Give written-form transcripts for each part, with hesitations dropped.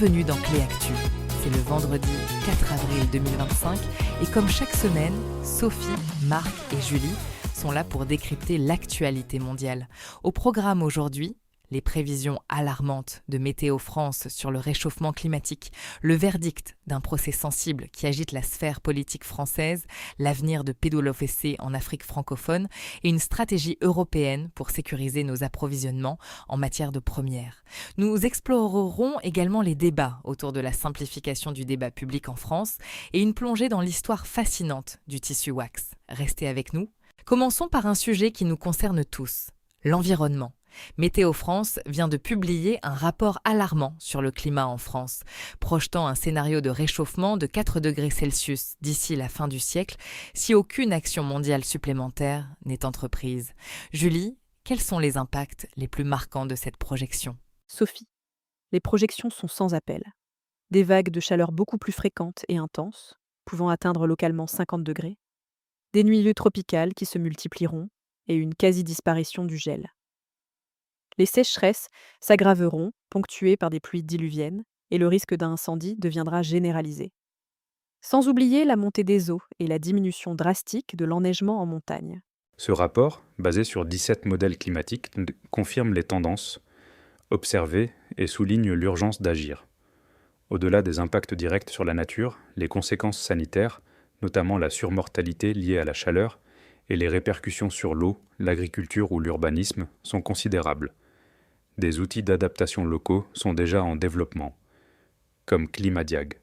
Bienvenue dans Clé Actu. C'est le vendredi 4 avril 2025 et comme chaque semaine, Sophie, Marc et Julie sont là pour décrypter l'actualité mondiale. Au programme aujourd'hui, les prévisions alarmantes de Météo France sur le réchauffement climatique, le verdict d'un procès sensible qui agite la sphère politique française, l'avenir de PWC en Afrique francophone et une stratégie européenne pour sécuriser nos approvisionnements en matière de premières. Nous explorerons également les débats autour de la simplification du débat public en France et une plongée dans l'histoire fascinante du tissu wax. Restez avec nous. Commençons par un sujet qui nous concerne tous, l'environnement. Météo France vient de publier un rapport alarmant sur le climat en France, projetant un scénario de réchauffement de 4 degrés Celsius d'ici la fin du siècle si aucune action mondiale supplémentaire n'est entreprise. Julie, quels sont les impacts les plus marquants de cette projection ? Sophie, les projections sont sans appel. Des vagues de chaleur beaucoup plus fréquentes et intenses, pouvant atteindre localement 50 degrés, des nuits tropicales qui se multiplieront et une quasi-disparition du gel. Les sécheresses s'aggraveront, ponctuées par des pluies diluviennes, et le risque d'incendie deviendra généralisé. Sans oublier la montée des eaux et la diminution drastique de l'enneigement en montagne. Ce rapport, basé sur 17 modèles climatiques, confirme les tendances observées et souligne l'urgence d'agir. Au-delà des impacts directs sur la nature, les conséquences sanitaires, notamment la surmortalité liée à la chaleur, et les répercussions sur l'eau, l'agriculture ou l'urbanisme sont considérables. Des outils d'adaptation locaux sont déjà en développement, comme Climadiag,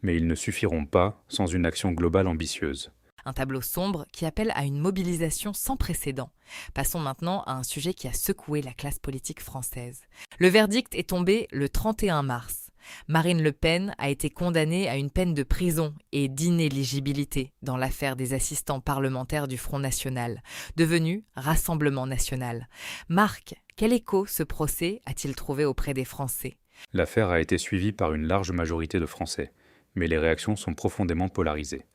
mais ils ne suffiront pas sans une action globale ambitieuse. Un tableau sombre qui appelle à une mobilisation sans précédent. Passons maintenant à un sujet qui a secoué la classe politique française. Le verdict est tombé le 31 mars. Marine Le Pen a été condamnée à une peine de prison et d'inéligibilité dans l'affaire des assistants parlementaires du Front National, devenu Rassemblement National. Marc, quel écho ce procès a-t-il trouvé auprès des Français ? L'affaire a été suivie par une large majorité de Français, mais les réactions sont profondément polarisées.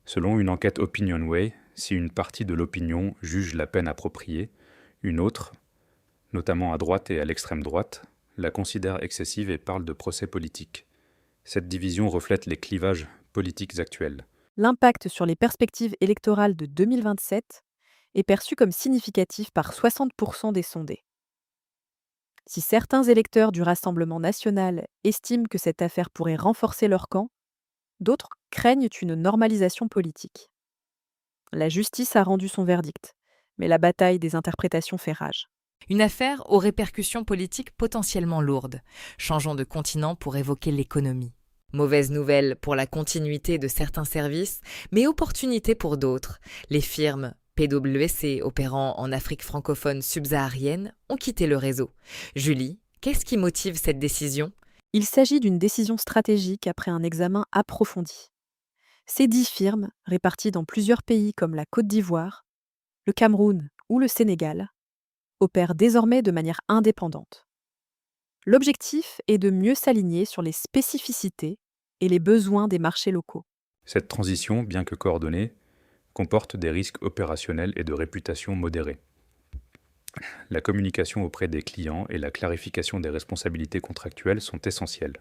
Selon une enquête OpinionWay, si une partie de l'opinion juge la peine appropriée, une autre, notamment à droite et à l'extrême droite, la considère excessive et parle de procès politique. Cette division reflète les clivages politiques actuels. L'impact sur les perspectives électorales de 2027 est perçu comme significatif par 60% des sondés. Si certains électeurs du Rassemblement national estiment que cette affaire pourrait renforcer leur camp, d'autres craignent une normalisation politique. La justice a rendu son verdict, mais la bataille des interprétations fait rage. Une affaire aux répercussions politiques potentiellement lourdes. Changeons de continent pour évoquer l'économie. Mauvaise nouvelle pour la continuité de certains services, mais opportunité pour d'autres. Les firmes PWC opérant en Afrique francophone subsaharienne ont quitté le réseau. Julie, qu'est-ce qui motive cette décision ? Il s'agit d'une décision stratégique après un examen approfondi. Ces 10 firmes, réparties dans plusieurs pays comme la Côte d'Ivoire, le Cameroun ou le Sénégal, opèrent désormais de manière indépendante. L'objectif est de mieux s'aligner sur les spécificités et les besoins des marchés locaux. Cette transition, bien que coordonnée, comporte des risques opérationnels et de réputation modérés. La communication auprès des clients et la clarification des responsabilités contractuelles sont essentielles.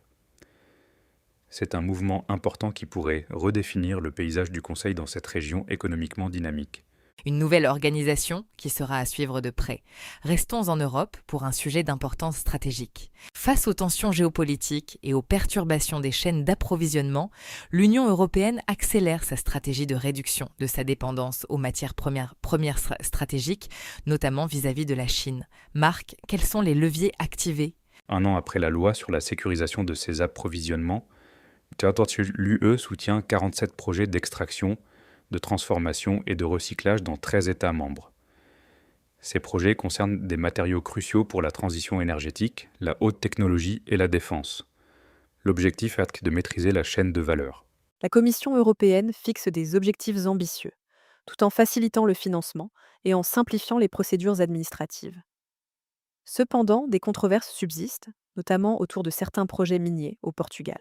C'est un mouvement important qui pourrait redéfinir le paysage du Conseil dans cette région économiquement dynamique. Une nouvelle organisation qui sera à suivre de près. Restons en Europe pour un sujet d'importance stratégique. Face aux tensions géopolitiques et aux perturbations des chaînes d'approvisionnement, l'Union européenne accélère sa stratégie de réduction de sa dépendance aux matières premières stratégiques, notamment vis-à-vis de la Chine. Marc, quels sont les leviers activés ? Un an après la loi sur la sécurisation de ses approvisionnements, l'UE soutient 47 projets d'extraction, de transformation et de recyclage dans 13 États membres. Ces projets concernent des matériaux cruciaux pour la transition énergétique, la haute technologie et la défense. L'objectif est de maîtriser la chaîne de valeur. La Commission européenne fixe des objectifs ambitieux, tout en facilitant le financement et en simplifiant les procédures administratives. Cependant, des controverses subsistent, notamment autour de certains projets miniers au Portugal.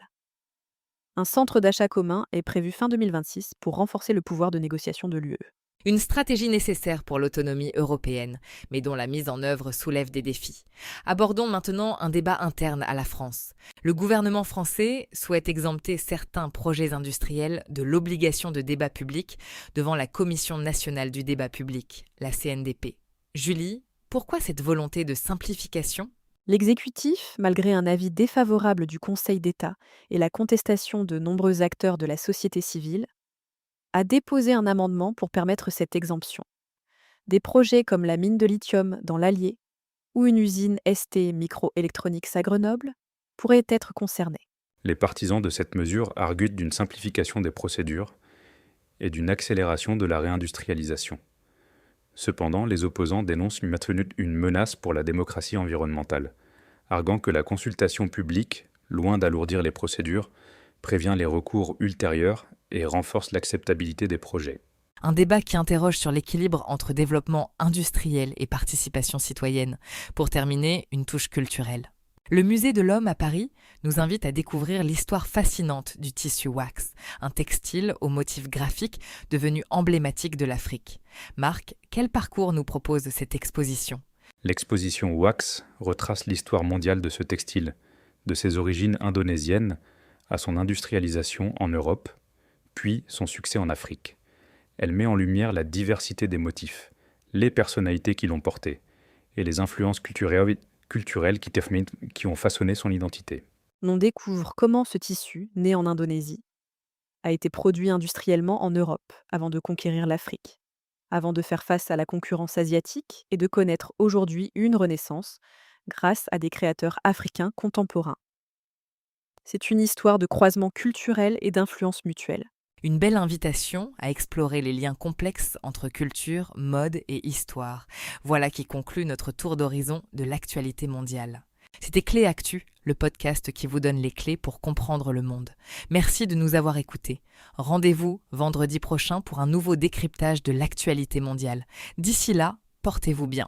Un centre d'achat commun est prévu fin 2026 pour renforcer le pouvoir de négociation de l'UE. Une stratégie nécessaire pour l'autonomie européenne, mais dont la mise en œuvre soulève des défis. Abordons maintenant un débat interne à la France. Le gouvernement français souhaite exempter certains projets industriels de l'obligation de débat public devant la Commission nationale du débat public, la CNDP. Julie, pourquoi cette volonté de simplification ? L'exécutif, malgré un avis défavorable du Conseil d'État et la contestation de nombreux acteurs de la société civile, a déposé un amendement pour permettre cette exemption. Des projets comme la mine de lithium dans l'Allier ou une usine ST Microelectronics à Grenoble pourraient être concernés. Les partisans de cette mesure arguent d'une simplification des procédures et d'une accélération de la réindustrialisation. Cependant, les opposants dénoncent une menace pour la démocratie environnementale, arguant que la consultation publique, loin d'alourdir les procédures, prévient les recours ultérieurs et renforce l'acceptabilité des projets. Un débat qui interroge sur l'équilibre entre développement industriel et participation citoyenne. Pour terminer, une touche culturelle. Le Musée de l'Homme à Paris nous invite à découvrir l'histoire fascinante du tissu wax, un textile aux motifs graphiques devenu emblématique de l'Afrique. Marc, quel parcours nous propose cette exposition ? L'exposition Wax retrace l'histoire mondiale de ce textile, de ses origines indonésiennes à son industrialisation en Europe, puis son succès en Afrique. Elle met en lumière la diversité des motifs, les personnalités qui l'ont porté et les influences culturelles qui ont façonné son identité. On découvre comment ce tissu, né en Indonésie, a été produit industriellement en Europe avant de conquérir l'Afrique, avant de faire face à la concurrence asiatique et de connaître aujourd'hui une renaissance grâce à des créateurs africains contemporains. C'est une histoire de croisement culturel et d'influence mutuelle. Une belle invitation à explorer les liens complexes entre culture, mode et histoire. Voilà qui conclut notre tour d'horizon de l'actualité mondiale. C'était Clé Actu, le podcast qui vous donne les clés pour comprendre le monde. Merci de nous avoir écoutés. Rendez-vous vendredi prochain pour un nouveau décryptage de l'actualité mondiale. D'ici là, portez-vous bien.